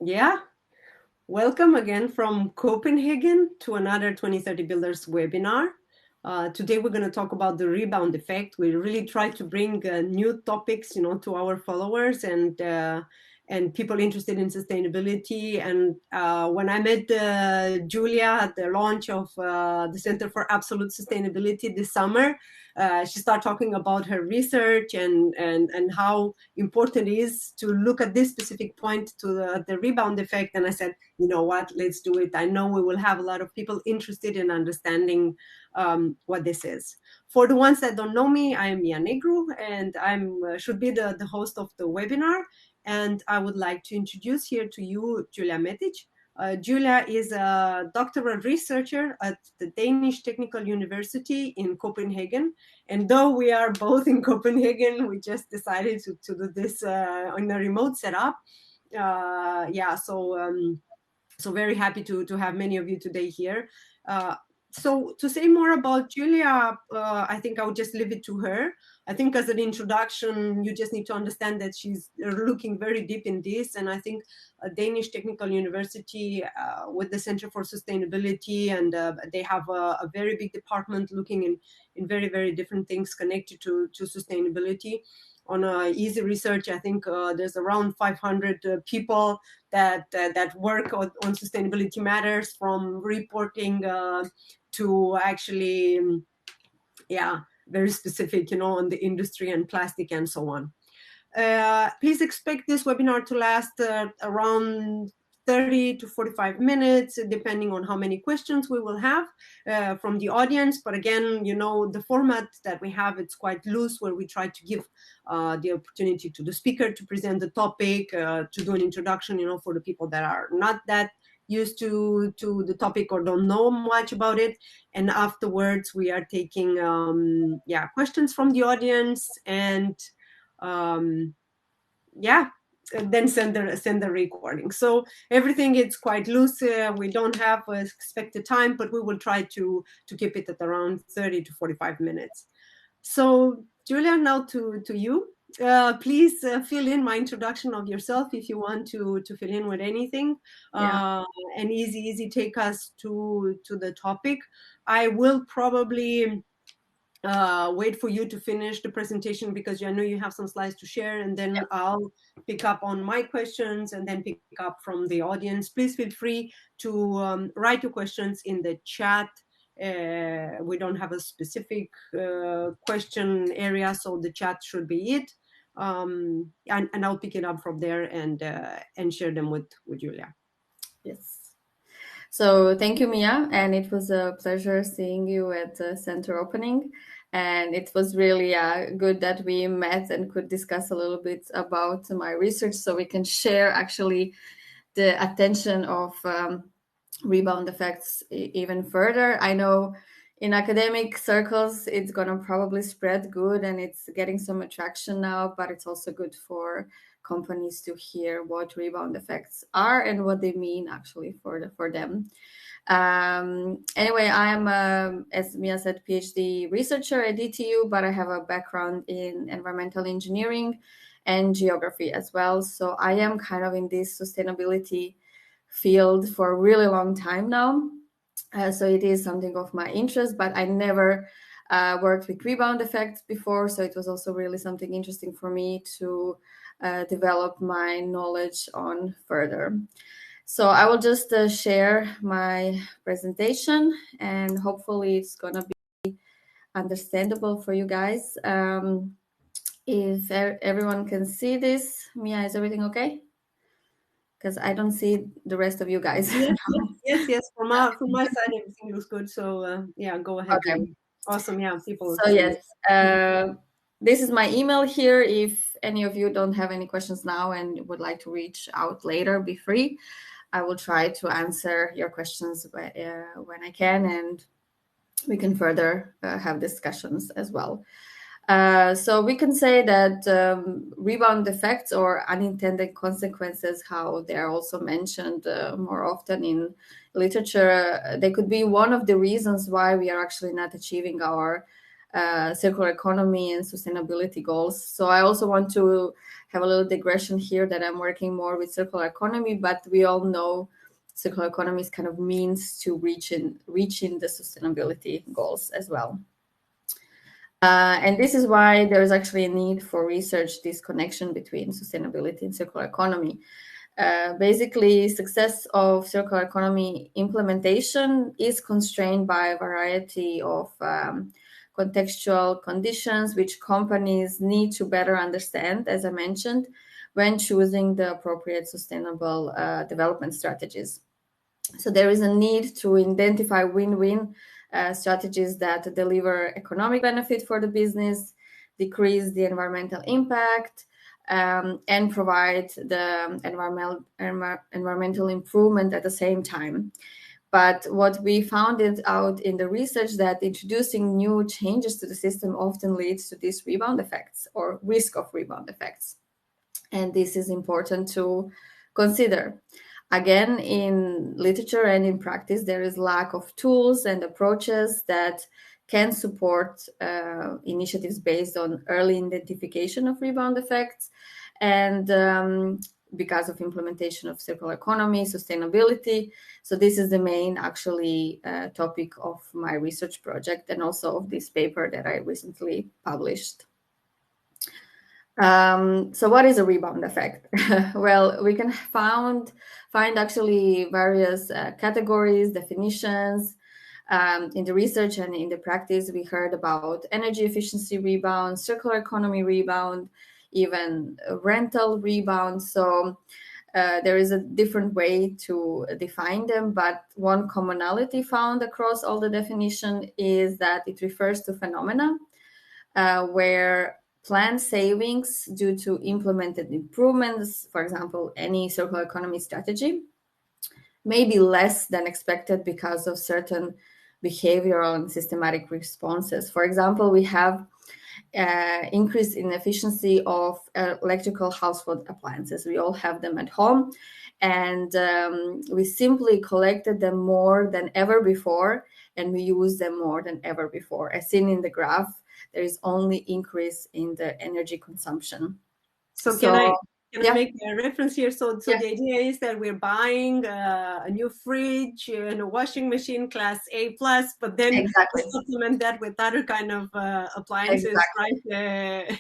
Yeah, welcome again from Copenhagen to another 2030 Builders webinar. Today we're going to talk about the rebound effect. We really try to bring new topics, to our followers and people interested in sustainability. And when I met Julia at the launch of the Center for Absolute Sustainability this summer, she started talking about her research and how important it is to look at this specific point to the rebound effect. And I said, you know what, let's do it. I know we will have a lot of people interested in understanding what this is. For the ones that don't know me, I am Mia Negru, and I should be the host of the webinar. And I would like to introduce here to you Julija Metic. Julia is a doctoral researcher at the Danish Technical University in Copenhagen. And though we are both in Copenhagen, we just decided to do this in a remote setup. So very happy to have many of you today here. So to say more about Julia, I think I would just leave it to her. I think as an introduction, you just need to understand that she's looking very deep in this. And I think a Danish Technical University with the Center for Sustainability, and they have a very big department looking in very, very different things connected to sustainability. On easy research, I think there's around 500 people that work on sustainability matters, from reporting to actually, very specific, on the industry and plastic and so on. Please expect this webinar to last around 30 to 45 minutes, depending on how many questions we will have from the audience. But again, the format that we have, it's quite loose, where we try to give the opportunity to the speaker to present the topic, to do an introduction, for the people that are not that used to the topic or don't know much about it. And afterwards, we are taking questions from the audience, and then send the recording. So everything is quite loose. We don't have expected time, but we will try to keep it at around 30 to 45 minutes. So Julia, now to you. Please fill in my introduction of yourself if you want to fill in with anything. And easy take us to the topic. I will probably wait for you to finish the presentation, because I know you have some slides to share, and then I'll pick up on my questions and then pick up from the audience. Please feel free to write your questions in the chat. We don't have a specific question area, so the chat should be it. And I'll pick it up from there and share them with Julia. Yes. So thank you, Mia, and it was a pleasure seeing you at the center opening. And it was really good that we met and could discuss a little bit about my research, so we can share actually the attention of rebound effects even further. I know in academic circles it's gonna probably spread good and it's getting some attraction now, but it's also good for companies to hear what rebound effects are and what they mean actually for them. Anyway, I'm, as Mia said, PhD researcher at DTU, but I have a background in environmental engineering and geography as well. So I am kind of in this sustainability field for a really long time now. So it is something of my interest, but I never worked with rebound effects before. So it was also really something interesting for me to develop my knowledge on further. So I will just share my presentation, and hopefully it's gonna be understandable for you guys. If everyone can see this, Mia, is everything okay? Because I don't see the rest of you guys. Yes. From my side, everything looks good. So go ahead. Okay. Awesome. Yeah, people. So yes, this is my email here. If any of you don't have any questions now and would like to reach out later, be free. I will try to answer your questions when I can, and we can further have discussions as well. So we can say that rebound effects, or unintended consequences, how they are also mentioned more often in literature, they could be one of the reasons why we are actually not achieving our circular economy and sustainability goals. So I also want to have a little digression here that I'm working more with circular economy, but we all know circular economy is kind of means to reaching the sustainability goals as well. And this is why there is actually a need for research this connection between sustainability and circular economy. Basically, success of circular economy implementation is constrained by a variety of contextual conditions, which companies need to better understand, as I mentioned, when choosing the appropriate sustainable development strategies. So there is a need to identify win-win strategies that deliver economic benefit for the business, decrease the environmental impact, and provide the environmental improvement at the same time. But what we found out in the research that introducing new changes to the system often leads to these rebound effects or risk of rebound effects. And this is important to consider. Again, in literature and in practice, there is lack of tools and approaches that can support initiatives based on early identification of rebound effects. And because of implementation of circular economy, sustainability. So this is the main actually topic of my research project and also of this paper that I recently published. So what is a rebound effect? Well, we can find actually various categories, definitions. In the research and in the practice, we heard about energy efficiency rebound, circular economy rebound, even rental rebound. So there is a different way to define them, but one commonality found across all the definition is that it refers to phenomena where planned savings due to implemented improvements, for example, any circular economy strategy, may be less than expected because of certain behavioral and systematic responses. For example, we have increase in efficiency of electrical household appliances. We all have them at home, and we simply collected them more than ever before, and we use them more than ever before. As seen in the graph, there is only increase in the energy consumption. So can I make a reference here? So the idea is that we're buying a new fridge and a washing machine class A plus, but then we supplement that with other kind of appliances, right?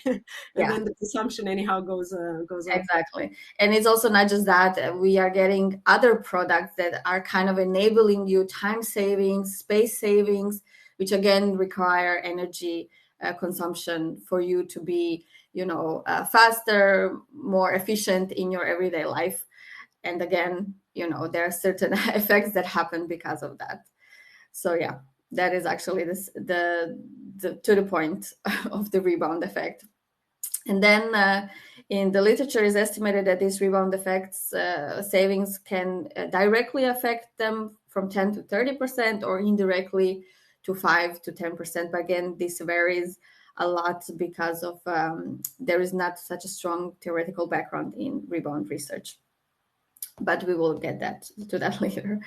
And then the consumption anyhow goes up. Exactly. And it's also not just that, we are getting other products that are kind of enabling you time savings, space savings, which again require energy consumption for you to be faster, more efficient in your everyday life. And again, there are certain effects that happen because of that. So yeah, that is actually the to the point of the rebound effect. And then in the literature is estimated that these rebound effects savings can directly affect them from 10 to 30% or indirectly to 5 to 10%. But again, this varies a lot because of there is not such a strong theoretical background in rebound research. But we will get to that later.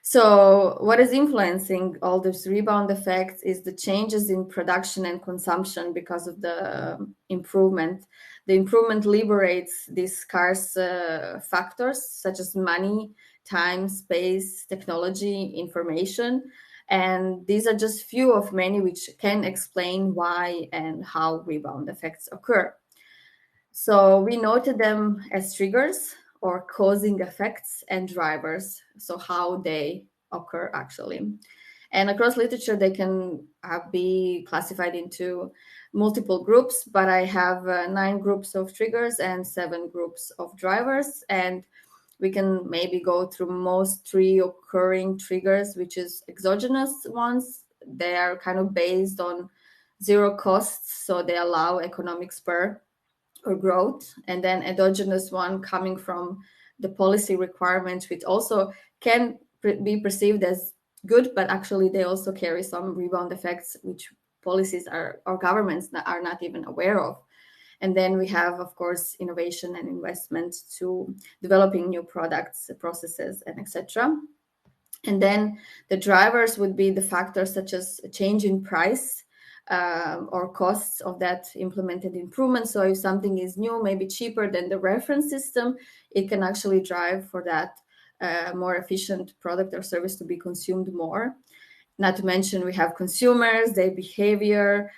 So what is influencing all these rebound effects is the changes in production and consumption because of the improvement. The improvement liberates these scarce factors such as money, time, space, technology, information. And these are just few of many which can explain why and how rebound effects occur. So we noted them as triggers or causing effects and drivers, so how they occur actually. And across literature, they can be classified into multiple groups, but I have 9 groups of triggers and 7 groups of drivers. And we can maybe go through most 3 occurring triggers, which is exogenous ones. They are kind of based on zero costs, so they allow economic spur or growth. And then endogenous one coming from the policy requirements, which also can be perceived as good, but actually they also carry some rebound effects, which policies or governments are not even aware of. And then we have, of course, innovation and investment to developing new products, processes, and etc. And then the drivers would be the factors such as a change in price, or costs of that implemented improvement. So if something is new, maybe cheaper than the reference system, it can actually drive for that more efficient product or service to be consumed more. Not to mention, we have consumers, their behavior,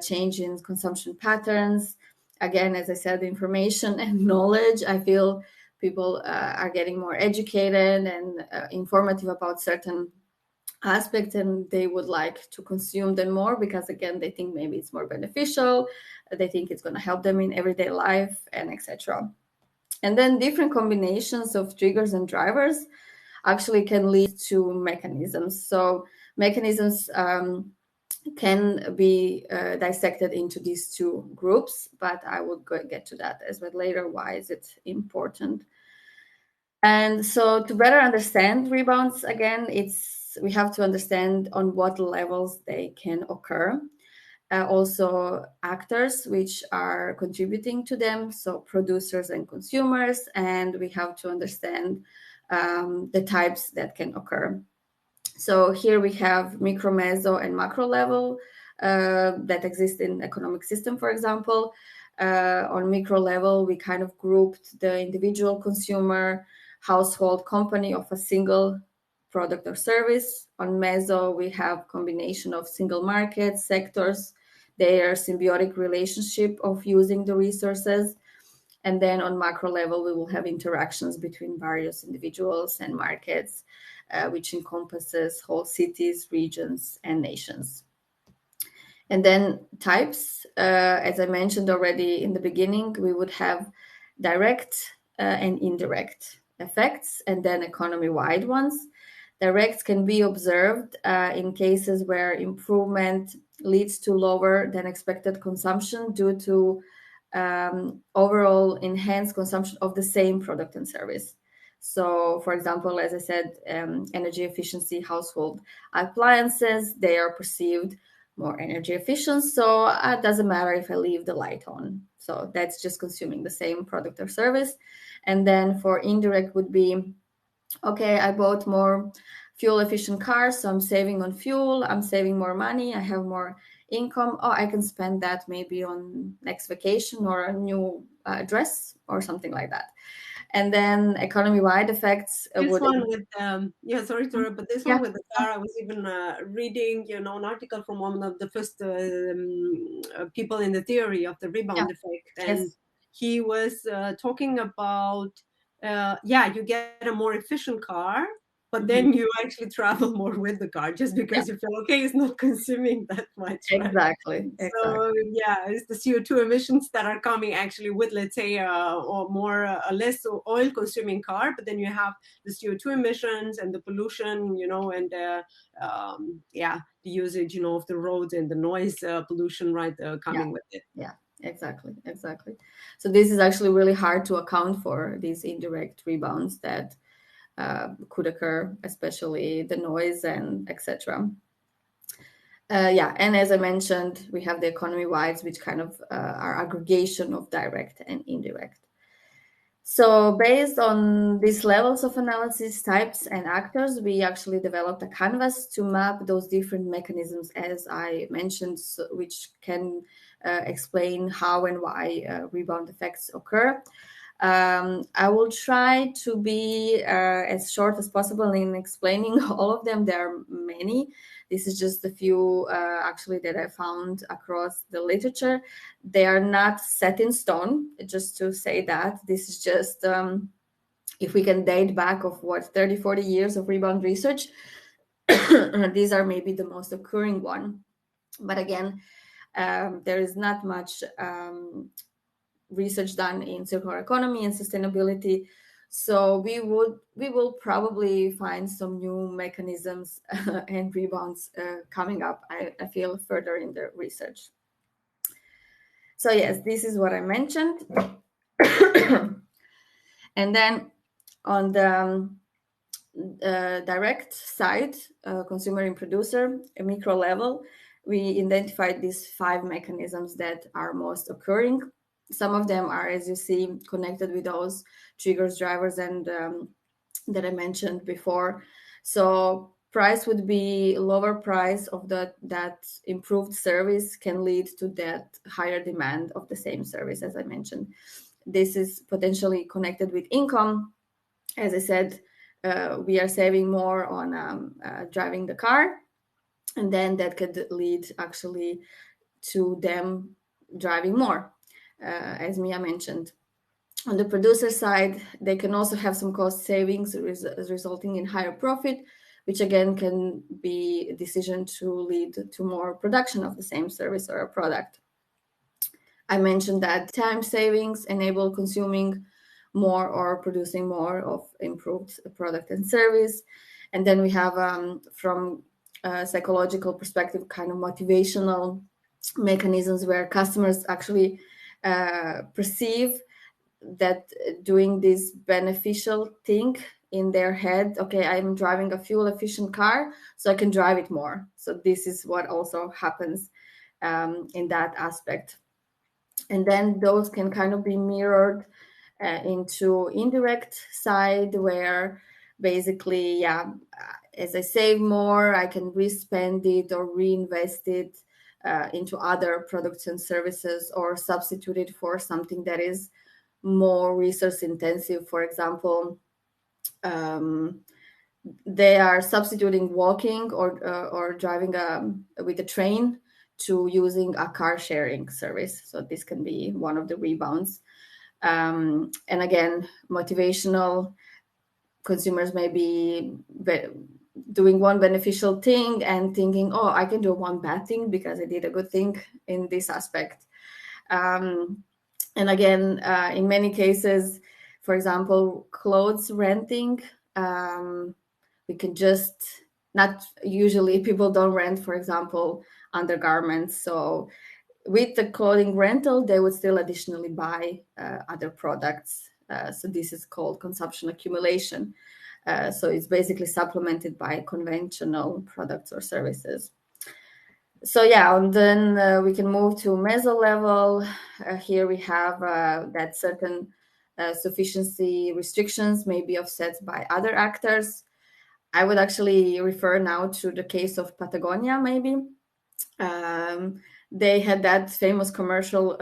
change in consumption patterns. Again, as I said, information and knowledge. I feel people are getting more educated and informative about certain aspects, and they would like to consume them more because, again, they think maybe it's more beneficial. They think it's going to help them in everyday life, and etc. And then different combinations of triggers and drivers actually can lead to mechanisms. So mechanisms can be dissected into these two groups, but I will get to that as well later. Why is it important? And so to better understand rebounds, again, we have to understand on what levels they can occur. Also actors which are contributing to them, so producers and consumers, and we have to understand the types that can occur. So here we have micro, meso, and macro level that exist in economic system, for example. On micro level, we kind of grouped the individual consumer, household, company of a single product or service. On meso, we have combination of single markets, sectors, their symbiotic relationship of using the resources. And then on macro level, we will have interactions between various individuals and markets, which encompasses whole cities, regions, and nations. And then types, as I mentioned already in the beginning, we would have direct and indirect effects, and then economy-wide ones. Directs can be observed in cases where improvement leads to lower than expected consumption due to overall enhanced consumption of the same product and service. So, for example, as I said, energy efficiency household appliances, they are perceived more energy efficient. So it doesn't matter if I leave the light on. So that's just consuming the same product or service. And then for indirect would be, okay, I bought more fuel efficient cars, so I'm saving on fuel, I'm saving more money, I have more income. Oh, I can spend that maybe on next vacation or a new dress or something like that. And then economy-wide effects This would... one with sorry to interrupt, but this Yeah. one with the car, I was even reading, an article from one of the first people in the theory of the Yeah. rebound effect, and Yes. he was talking about, you get a more efficient car, but then you actually travel more with the car just Yeah, because you feel okay, it's not consuming that much, right? exactly. So yeah, it's the CO2 emissions that are coming actually with, let's say, or more a less oil consuming car, but then you have the CO2 emissions and the pollution, and the usage, of the roads and the noise pollution, right, Yeah. coming with it. Yeah, exactly. So this is actually really hard to account for, these indirect rebounds that could occur, especially the noise and etc. And as I mentioned, we have the economy wides, which kind of are aggregation of direct and indirect. So based on these levels of analysis, types, and actors, we actually developed a canvas to map those different mechanisms, as I mentioned, which can explain how and why rebound effects occur. I will try to be as short as possible in explaining all of them. There are many. This is just a few actually that I found across the literature. They are not set in stone, just to say that. This is just, if we can date back of 30, 40 years of rebound research, these are maybe the most occurring one. But again, there is not much research done in circular economy and sustainability. So we will probably find some new mechanisms and rebounds coming up, I feel, further in the research. So yes, this is what I mentioned. And then on the direct side, consumer and producer, a micro level, we identified these 5 mechanisms that are most occurring. Some of them are, as you see, connected with those triggers, drivers, and that I mentioned before. So price would be lower price of that improved service can lead to that higher demand of the same service, as I mentioned. This is potentially connected with income. As I said, we are saving more on driving the car, and then that could lead actually to them driving more, as Mia mentioned. On the producer side, they can also have some cost savings resulting in higher profit, which again can be a decision to lead to more production of the same service or a product. I mentioned that time savings enable consuming more or producing more of improved product and service. And then we have, from a psychological perspective, kind of motivational mechanisms where customers actually perceive that doing this beneficial thing in their head, okay, I'm driving a fuel efficient car, so I can drive it more. So this is what also happens in that aspect. And then those can kind of be mirrored into indirect side, where basically, as I save more, I can respend it or reinvest it into other products and services, or substitute it for something that is more resource intensive. For example, they are substituting walking or driving with a train to using a car sharing service. So this can be one of the rebounds. And again, motivational, consumers may be doing one beneficial thing and thinking, oh, I can do one bad thing because I did a good thing in this aspect. And again, in many cases, for example, clothes renting, we can just not, usually people don't rent, for example, undergarments. So with the clothing rental, they would still additionally buy other products. So this is called consumption accumulation. So it's basically supplemented by conventional products or services. So yeah, and then we can move to meso level. Here we have that certain sufficiency restrictions may be offset by other actors. I would actually refer now to the case of Patagonia, maybe. They had that famous commercial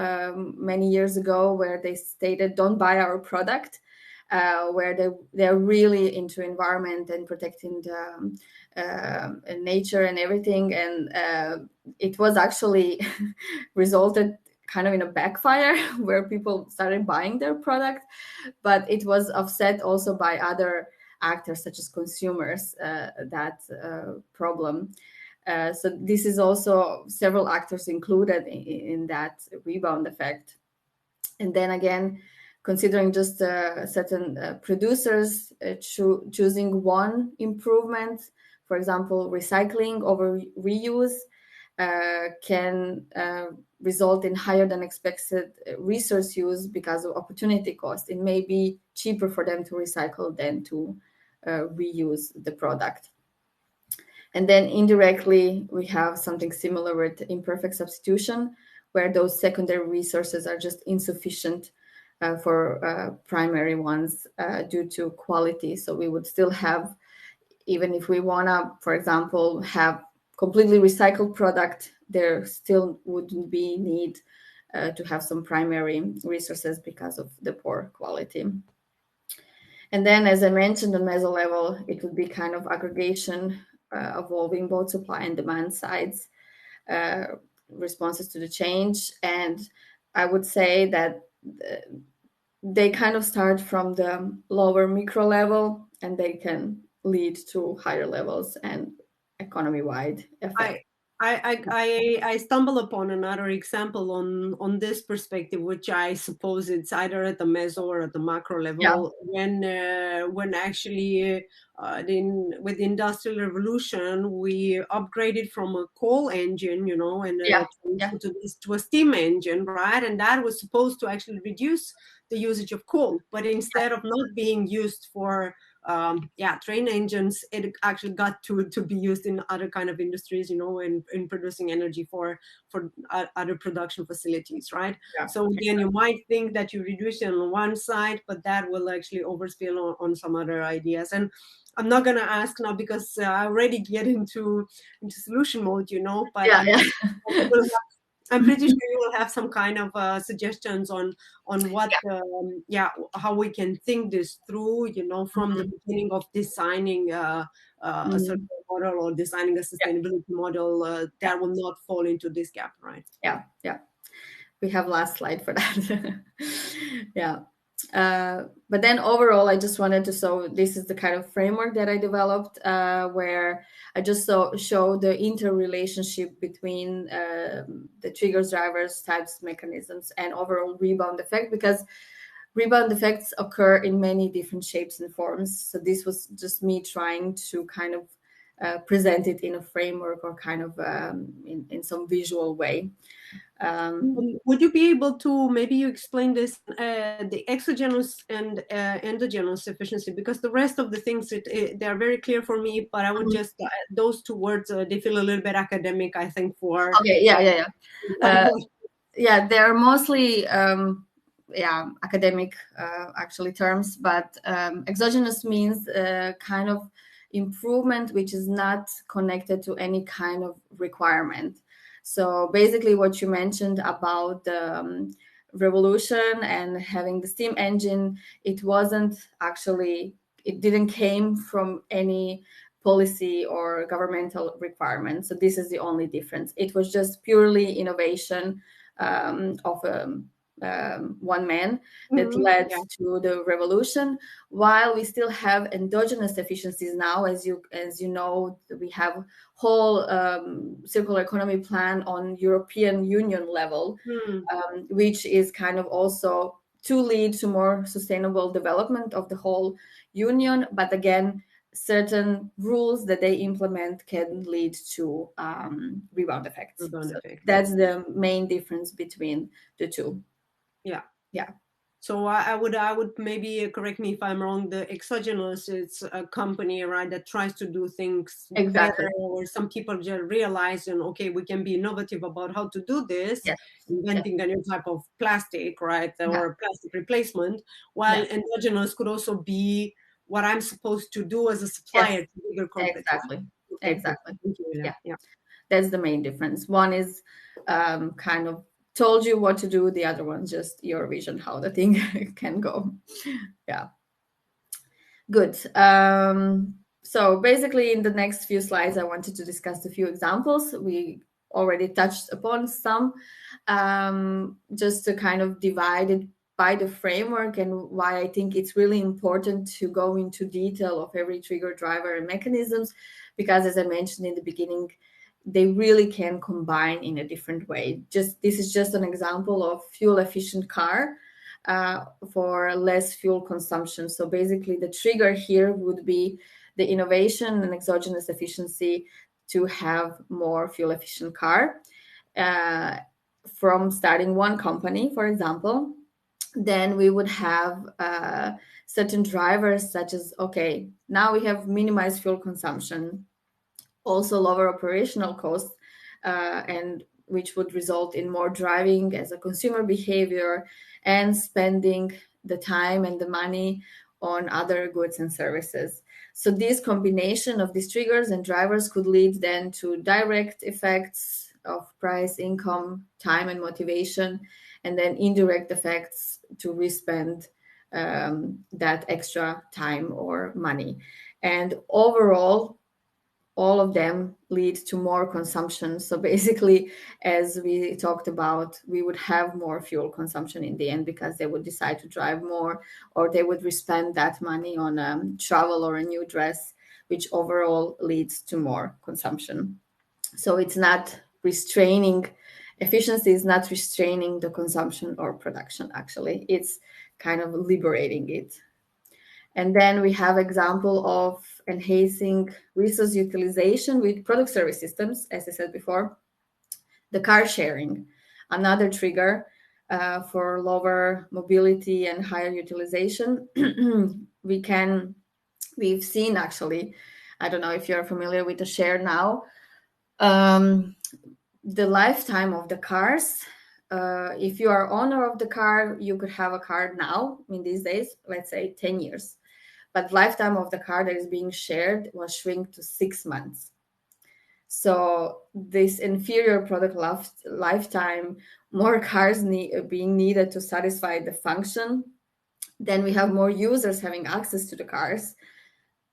many years ago where they stated, don't buy our product, where they're really into environment and protecting the nature and everything. And it was actually resulted kind of in a backfire where people started buying their product, but it was offset also by other actors such as consumers, that problem. So this is also several actors included in that rebound effect. And then again, considering just certain producers choosing one improvement, for example, recycling over reuse, can result in higher than expected resource use because of opportunity cost. It may be cheaper for them to recycle than to reuse the product. And then indirectly, we have something similar with imperfect substitution, where those secondary resources are just insufficient for primary ones due to quality. So we would still have, even if we want to, for example, have completely recycled product, there still wouldn't be need to have some primary resources because of the poor quality. And then, as I mentioned, on meso level, it would be kind of aggregation involving both supply and demand sides, responses to the change. And I would say that they kind of start from the lower micro level, and they can lead to higher levels and economy-wide effect. I stumble upon another example on this perspective, which I suppose it's either at the meso or at the macro level. Yeah. When actually with the Industrial Revolution, we upgraded from a coal engine, and to a steam engine, right? And that was supposed to actually reduce the usage of coal, but instead of not being used for train engines, it actually got to be used in other kind of industries, in producing energy for other production facilities, right? Yeah. So again, you might think that you reduce it on one side, but that will actually overspill on some other ideas. And I'm not gonna ask now because I already get into solution mode, but Yeah, yeah. I'm pretty sure you will have some kind of suggestions on what how we can think this through, from the beginning of designing a certain Mhm. model or designing a Yeah, sustainability model yeah, that will not fall into this gap, right? yeah, yeah. We have last slide for that. Yeah. But then overall, I just wanted to show this is the kind of framework that I developed, where I just show the interrelationship between the triggers, drivers, types, mechanisms, and overall rebound effect, because rebound effects occur in many different shapes and forms. So this was just me trying to kind of present it in a framework, or kind of in some visual way. Would you be able to maybe you explain this, the exogenous and endogenous efficiency, because the rest of the things they are very clear for me, but I would just those two words they feel a little bit academic, I think, for Okay, yeah. Yeah, they're mostly academic actually terms, but exogenous means kind of improvement which is not connected to any kind of requirement. So basically what you mentioned about the revolution and having the steam engine, it wasn't actually, it didn't came from any policy or governmental requirements. So this is the only difference. It was just purely innovation of one man that led yeah. to the revolution. While we still have endogenous efficiencies now, as you know, we have whole circular economy plan on European Union level, which is kind of also to lead to more sustainable development of the whole union. But again, certain rules that they implement can lead to rebound effects. Rebound So effect. that's the main difference between the two. Yeah. Yeah. So I would maybe correct me if I'm wrong. The exogenous, it's a company, right, that tries to do things Exactly. better, or some people just realize, and okay, we can be innovative about how to do this, Yes. Yeah. inventing a new type of plastic, right, Yeah. or plastic replacement. While Yeah. endogenous could also be what I'm supposed to do as a Yes. supplier to bigger companies. Exactly. Okay, good. Exactly. Thank you, Julia. Yeah. Yeah. That's the main difference. One is kind of told you what to do. The other one just your vision how the thing can go. Yeah. Good. So basically, in the next few slides, I wanted to discuss a few examples. We already touched upon some, just to kind of divide it by the framework, and why I think it's really important to go into detail of every trigger, driver, and mechanisms, because as I mentioned in the beginning, they really can combine in a different way. Just this is just an example of fuel efficient car for less fuel consumption. So basically, the trigger here would be the innovation and exogenous efficiency to have more fuel efficient car. From starting one company, for example, then we would have certain drivers such as, okay, now we have minimized fuel consumption, also lower operational costs, and which would result in more driving as a consumer behavior and spending the time and the money on other goods and services. So this combination of these triggers and drivers could lead then to direct effects of price, income, time, and motivation, and then indirect effects to respend that extra time or money. And overall, all of them lead to more consumption. So basically, as we talked about, we would have more fuel consumption in the end, because they would decide to drive more, or they would spend that money on travel or a new dress, which overall leads to more consumption. So it's not restraining, efficiency is not restraining the consumption or production, actually. It's kind of liberating it. And then we have example of enhancing resource utilization with product service systems, as I said before. The car sharing, another trigger for lower mobility and higher utilization. We've seen actually, I don't know if you're familiar with the share now, the lifetime of the cars. If you are owner of the car, you could have a car now, in these days, let's say 10 years. but lifetime of the car that is being shared was shrink to 6 months. So this inferior product lifetime, more cars being needed to satisfy the function. Then we have more users having access to the cars.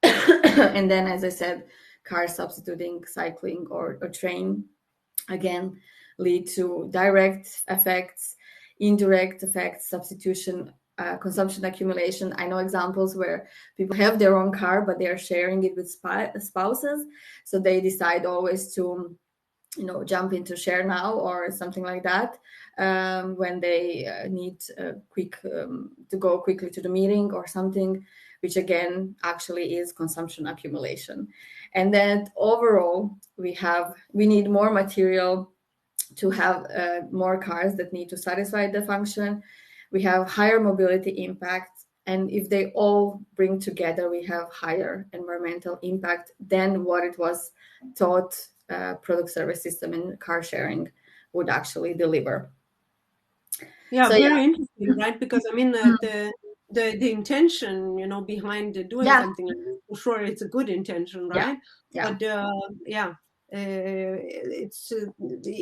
And then, as I said, cars substituting cycling or train, again, lead to direct effects, indirect effects, substitution, consumption accumulation. I know examples where people have their own car, but they are sharing it with spouses. So they decide always to, jump into share now or something like that, when they need to go quickly to the meeting or something, which again actually is consumption accumulation. And then overall we need more material to have more cars that need to satisfy the function. We have higher mobility impact, and if they all bring together, we have higher environmental impact than what it was thought product service system and car sharing would actually deliver. Yeah, so, very interesting, right? Because I mean, the intention, behind doing something like this, for sure, it's a good intention, right? But it's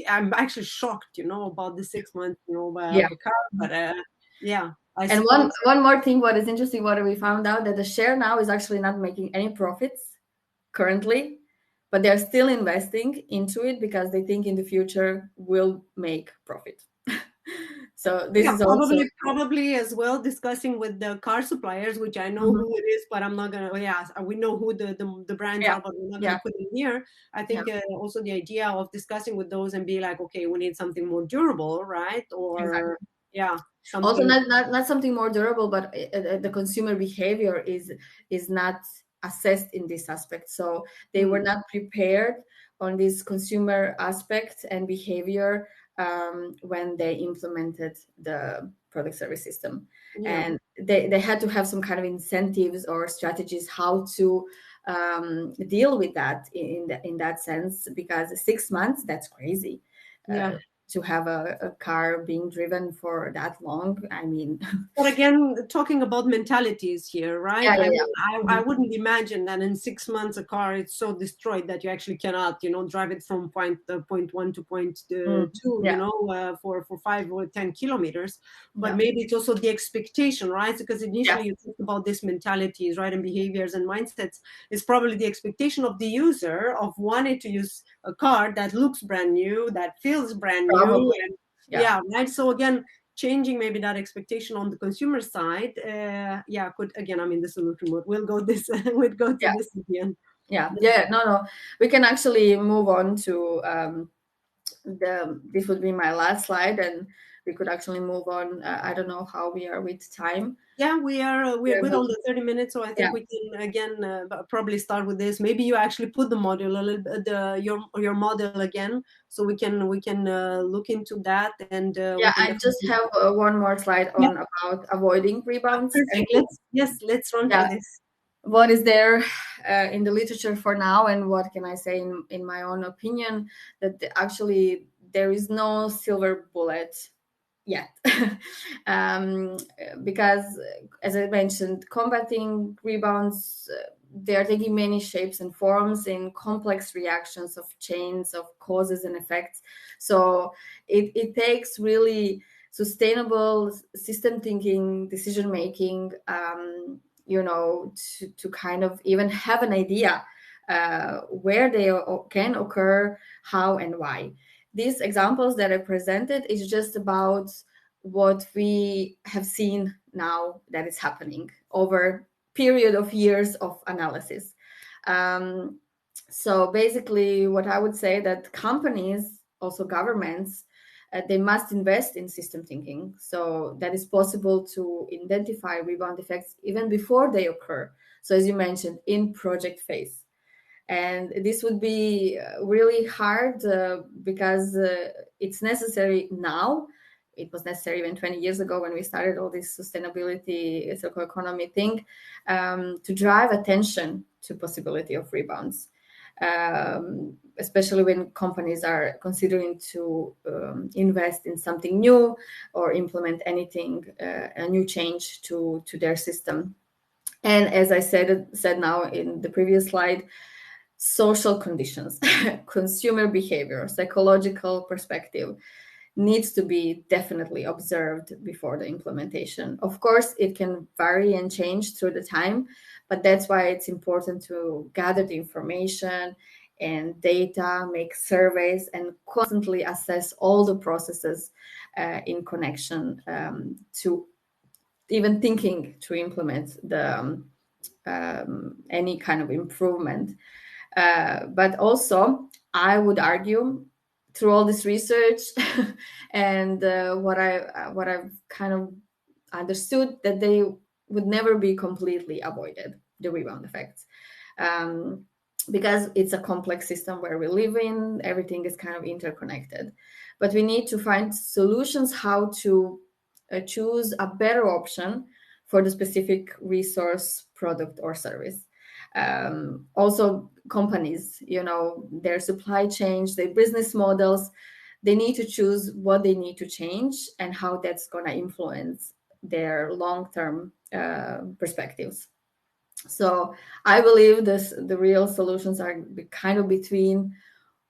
I'm actually shocked, about the 6 months, of a car. But and one more thing, what is interesting, what we found out, that the share now is actually not making any profits currently, but they're still investing into it because they think in the future will make profit. So this is probably as well discussing with the car suppliers, which I know who it is, but I'm not gonna. We know who the brands are, but we're not gonna put them here. I think also the idea of discussing with those and be like, okay, we need something more durable, right? Or something. Also not something more durable, but the consumer behavior is not assessed in this aspect. So they were not prepared on this consumer aspect and behavior when they implemented the product service system. And they had to have some kind of incentives or strategies how to deal with that in that sense, because 6 months, that's crazy. To have a car being driven for that long. I mean, but again, talking about mentalities here, right? I wouldn't imagine that in 6 months a car is so destroyed that you actually cannot, drive it from point 1 to point 2, for 5 or 10 kilometers. But maybe it's also the expectation, right? Because initially you talk about these mentalities, right, and behaviors and mindsets. It's probably the expectation of the user of wanting to use a car that looks brand new, that feels brand new. And right. So again, changing maybe that expectation on the consumer side, could, again, I mean, this is remote. We'll go to this again. No, we can actually move on to this would be my last slide, and we could actually move on. I don't know how we are with time. Yeah, we are good on the 30 minutes, so I think we can again probably start with this. Maybe you actually put the module a little bit, your model again, so we can look into that. And I just have one more slide on about avoiding rebounds. Let's run through this. What is there in the literature for now, and what can I say in my own opinion, that actually there is no silver bullet yet. Because as I mentioned, combating rebounds, they are taking many shapes and forms in complex reactions of chains of causes and effects. So it takes really sustainable system thinking, decision making, to kind of even have an idea where they can occur, how and why. These examples that I presented is just about what we have seen now that is happening over period of years of analysis. So basically what I would say, that companies, also governments, they must invest in system thinking, so that is possible to identify rebound effects even before they occur. So as you mentioned, in project phase. And this would be really hard because it's necessary now. It was necessary even 20 years ago when we started all this sustainability, circular economy thing, to drive attention to possibility of rebounds. Especially when companies are considering to invest in something new or implement anything, a new change to their system. And as I said now in the previous slide, social conditions, consumer behavior, psychological perspective needs to be definitely observed before the implementation. Of course, it can vary and change through the time, but that's why it's important to gather the information and data, make surveys, and constantly assess all the processes in connection to even thinking to implement the any kind of improvement. But also, I would argue through all this research and what I've kind of understood, that they would never be completely avoided, the rebound effects, um, because it's a complex system where we live in. Everything is kind of interconnected, but we need to find solutions how to choose a better option for the specific resource, product, or service. Also, companies, their supply chains, their business models, they need to choose what they need to change and how that's going to influence their long-term perspectives. So I believe the real solutions are kind of between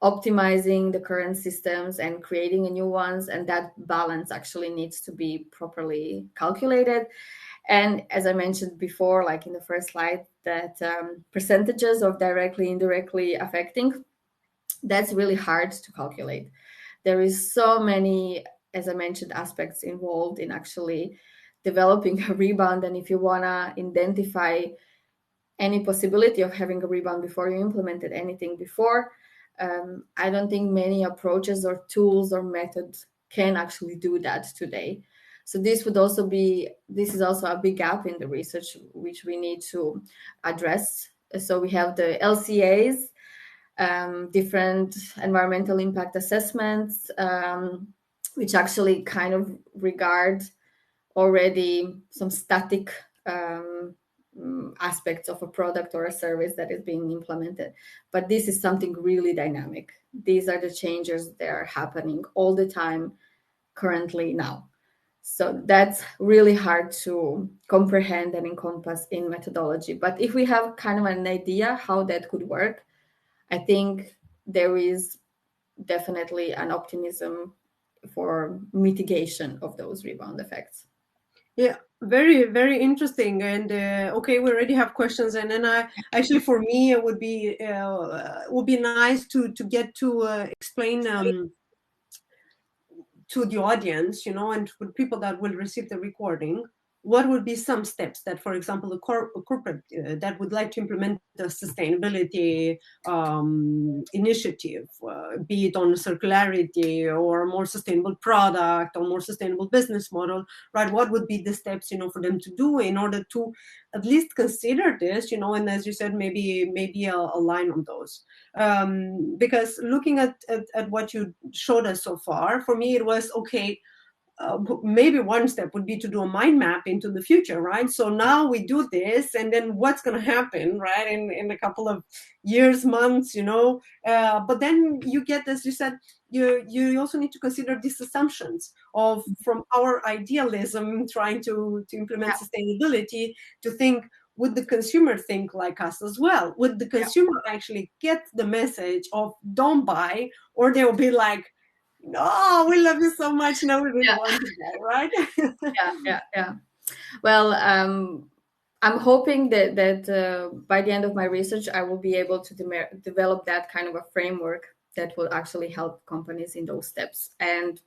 optimizing the current systems and creating a new ones, and that balance actually needs to be properly calculated. And as I mentioned before, like in the first slide, that percentages of directly, indirectly affecting, that's really hard to calculate. There is so many, as I mentioned, aspects involved in actually developing a rebound. And if you want to identify any possibility of having a rebound before you implemented anything before, I don't think many approaches or tools or methods can actually do that today. So this is also a big gap in the research which we need to address. So we have the LCAs, different environmental impact assessments, which actually kind of regard already some static aspects of a product or a service that is being implemented. But this is something really dynamic. These are the changes that are happening all the time currently now. So that's really hard to comprehend and encompass in methodology. But if we have kind of an idea how that could work, I think there is definitely an optimism for mitigation of those rebound effects. Yeah, very, very interesting. And okay, we already have questions, and then I actually, for me, it would be nice to get to explain to the audience, and to people that will receive the recording, what would be some steps that, for example, a corporate that would like to implement the sustainability initiative, be it on circularity or more sustainable product or more sustainable business model, right? What would be the steps, for them to do in order to at least consider this, and as you said, maybe a line on those. Because looking at what you showed us so far, for me, it was okay. Maybe one step would be to do a mind map into the future, right? So now we do this, and then what's going to happen, right, in a couple of years, months, but then you get, as you said, you also need to consider these assumptions of, from our idealism trying to implement sustainability, to think, would the consumer think like us as well? Would the consumer actually get the message of don't buy, or they'll be like, no, we love you so much, now we really want to buy, right? Yeah. Well, I'm hoping that by the end of my research, I will be able to develop that kind of a framework that will actually help companies in those steps. And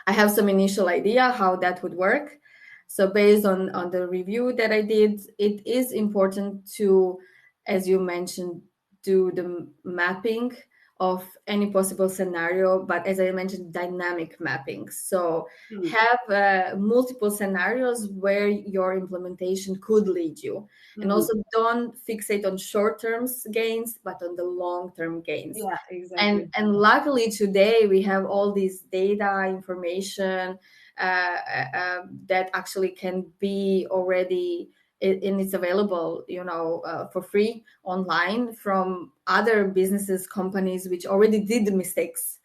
I have some initial idea how that would work. So based on the review that I did, it is important to, as you mentioned, do the mapping of any possible scenario, but as I mentioned, dynamic mapping. So have multiple scenarios where your implementation could lead you. And also don't fixate on short-term gains, but on the long-term gains. Yeah, exactly. And luckily today we have all this data information that actually can be already, and it's available, for free online from other businesses, companies which already did the mistakes,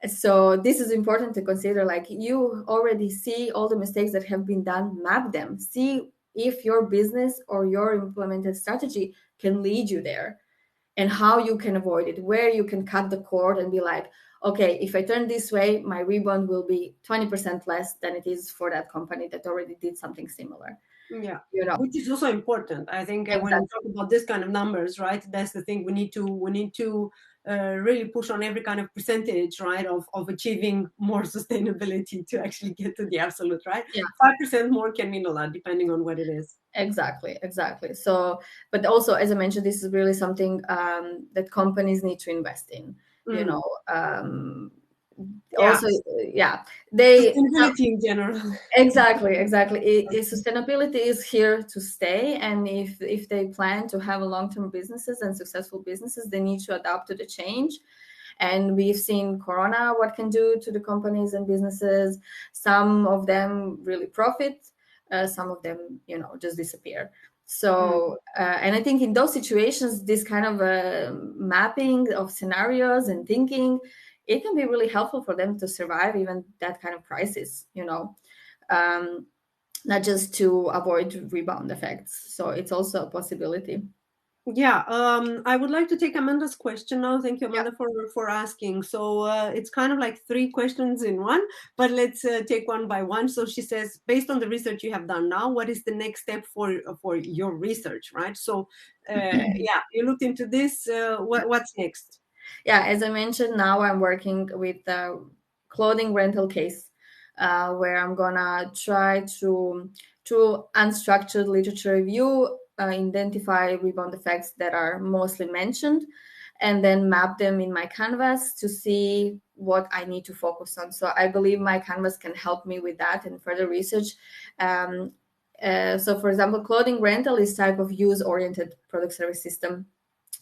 So this is important to consider. Like, you already see all the mistakes that have been done, map them, see if your business or your implemented strategy can lead you there, and how you can avoid it, where you can cut the cord and be like, okay, if I turn this way, my rebound will be 20% less than it is for that company that already did something similar. Yeah, You know, which is also important. I think when we exactly. talk about this kind of numbers, right? That's the thing. We need to really push on every kind of percentage, right, of achieving more sustainability to actually get to the absolute, right? Yeah, 5% more can mean a lot depending on what it is. exactly. So, but also, as I mentioned, this is really something that companies need to invest in. You Mm. know, Yeah, also, yeah, they sustainability in general. exactly. Sustainability is here to stay, and if they plan to have a long-term businesses and successful businesses, they need to adapt to the change. And we've seen Corona what can do to the companies and businesses. Some of them really profit, some of them, just disappear. Mm. So, and I think in those situations, this kind of mapping of scenarios and thinking, it can be really helpful for them to survive even that kind of crisis. Um, Not just to avoid rebound effects. So it's also a possibility. Yeah, I would like to take Amanda's question now. Thank you, Yeah. Amanda, for asking. So it's kind of like three questions in one, but let's take one by one. So she says, based on the research you have done now, what is the next step for your research, right? So yeah, you looked into this. What's next? Yeah, as I mentioned, now I'm working with a clothing rental case, where I'm gonna try to unstructured literature review, identify rebound effects that are mostly mentioned, and then map them in my canvas to see what I need to focus on. So I believe my canvas can help me with that and further research. Um, so, for example, clothing rental is type of use-oriented product service system.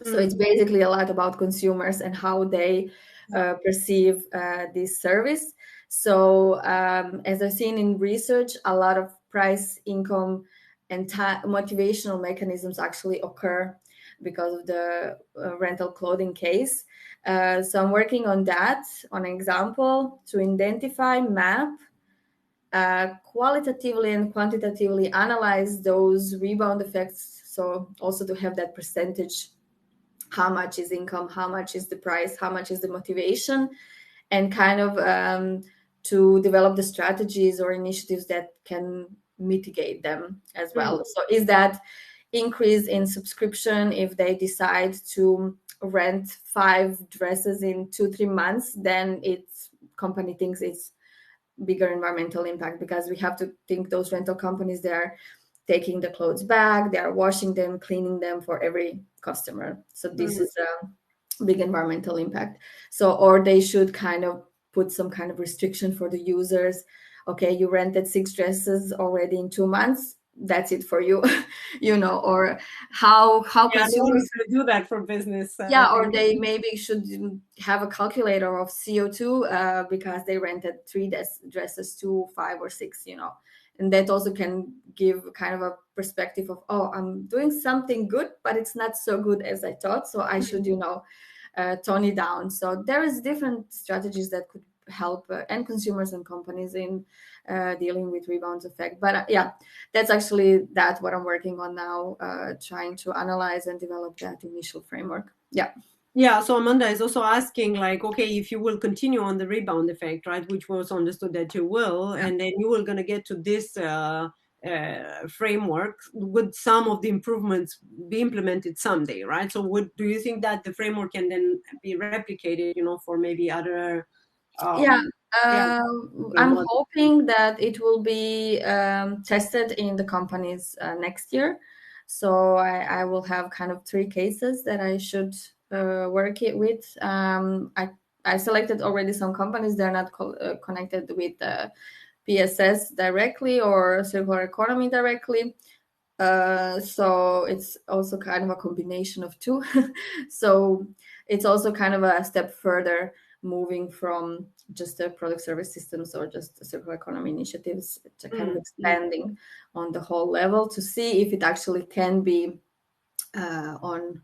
So Mm. it's basically a lot about consumers and how they perceive this service. So as I've seen in research, a lot of price, income, and motivational mechanisms actually occur because of the rental clothing case. So I'm working on that, on an example to identify, map, qualitatively and quantitatively analyze those rebound effects. So also to have that percentage, how much is income, how much is the price, how much is the motivation, and kind of to develop the strategies or initiatives that can mitigate them as Mm. well. So is that increase in subscription if they decide to rent 5 dresses in 2-3 months, then it's company thinks it's bigger environmental impact, because we have to think those rental companies, they're taking the clothes back, they are washing them, cleaning them for every customer. So this Mm. is a big environmental impact. So, or they should kind of put some kind of restriction for the users. Okay, you rented 6 dresses already in 2 months, that's it for you. Or how Yeah, no one is consumers, going to do that for business. I yeah, think. or they maybe should have a calculator of CO2, because they rented dresses to 5 or 6, and that also can give kind of a perspective of, oh, I'm doing something good, but it's not so good as I thought, so I should, tone it down. So there is different strategies that could help and consumers and companies in dealing with rebounds effect. But yeah, that's actually what I'm working on now, trying to analyze and develop that initial framework. Yeah. Yeah, so Amanda is also asking, like, okay, if you will continue on the rebound effect, right, which was understood that you will, and then you will going to get to this framework, would some of the improvements be implemented someday, right? So, do you think that the framework can then be replicated, for maybe other, Yeah, yeah, I'm hoping that it will be tested in the companies next year. So I will have kind of 3 cases that I should work it with. I selected already some companies. They're not connected with PSS directly or circular economy directly. So it's also kind of a combination of two. So it's also kind of a step further, moving from just the product service systems or just the circular economy initiatives to kind of expanding on the whole level to see if it actually can be on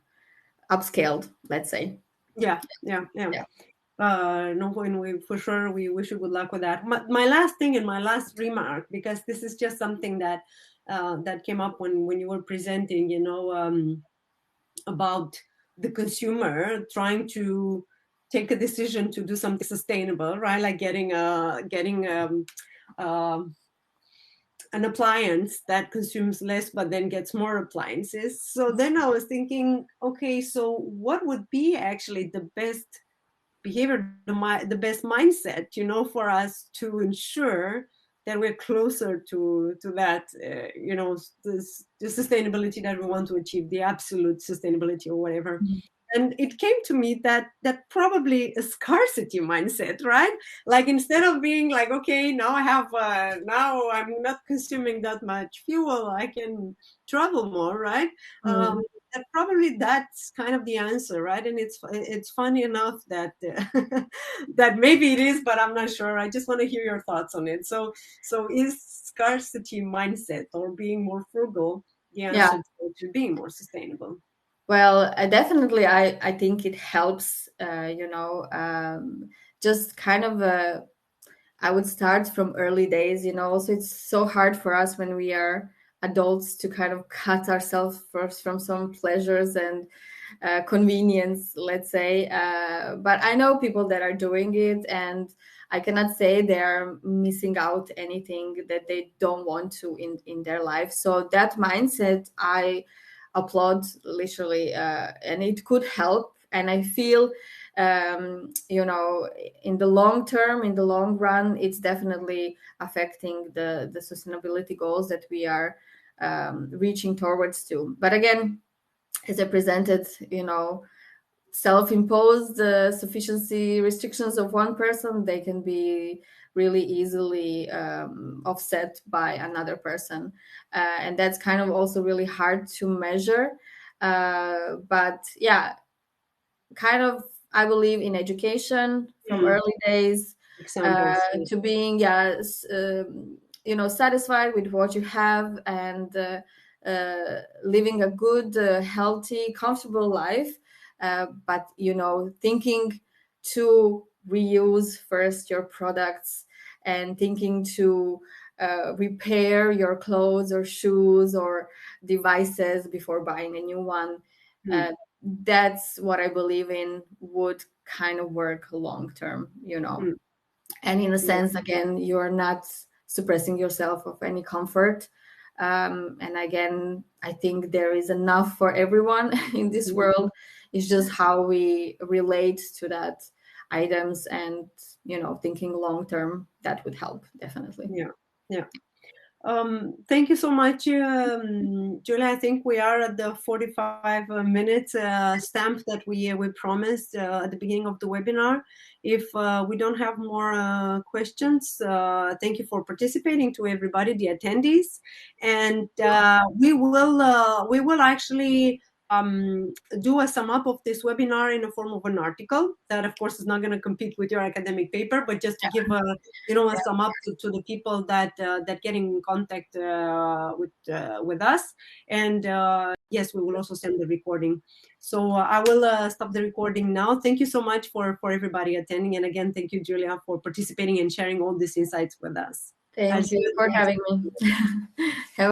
upscaled, let's say. Yeah, yeah, yeah. Yeah. No, when we for sure we wish you good luck with that. My last thing and my last remark, because this is just something that that came up when you were presenting, about the consumer trying to take a decision to do something sustainable, right? Like getting an appliance that consumes less but then gets more appliances. So then I was thinking, okay, so what would be actually the best behavior, the best mindset, for us to ensure that we're closer to that, the sustainability that we want to achieve, the absolute sustainability or whatever. And it came to me that probably a scarcity mindset, right? Like instead of being like, okay, now now I'm not consuming that much fuel, I can travel more, right? Mm. That probably that's kind of the answer, right? And it's funny enough that that maybe it is, but I'm not sure. I just want to hear your thoughts on it. So is scarcity mindset or being more frugal the Yeah. answer to being more sustainable? Well, definitely, I think it helps. Just kind of I would start from early days. Also, it's so hard for us when we are adults to kind of cut ourselves first from some pleasures and convenience, let's say. But I know people that are doing it, and I cannot say they're missing out anything that they don't want to in their life. So that mindset, I applaud literally, and it could help. And I feel, in the long term, in the long run, it's definitely affecting the sustainability goals that we are reaching towards to. But again, as I presented, self-imposed sufficiency restrictions of one person, they can be really easily offset by another person, and that's kind of also really hard to measure. But yeah, kind of, I believe in education from Hmm. early days, Examples. to being, satisfied with what you have, and living a good, healthy, comfortable life. But thinking to reuse first your products, and thinking to repair your clothes or shoes or devices before buying a new one. Hmm. Uh, that's what I believe in would kind of work long term. Hmm. And in a Yeah. sense, again, you're not suppressing yourself of any comfort. And again, I think there is enough for everyone in this Mhm. world. It's just how we relate to that items, and thinking long term, that would help definitely. Yeah. Yeah. Thank you so much, Julia. I think we are at the 45 minutes stamp that we promised at the beginning of the webinar. If we don't have more questions, thank you for participating to everybody, the attendees, and we will actually do a sum up of this webinar in the form of an article that, of course, is not going to compete with your academic paper, but just to give a sum up to the people that get in contact with us. And yes, we will also send the recording. So I will stop the recording now. Thank you so much for everybody attending, and again, thank you, Julia, for participating and sharing all these insights with us. I'll Thank see you you for next having me. Have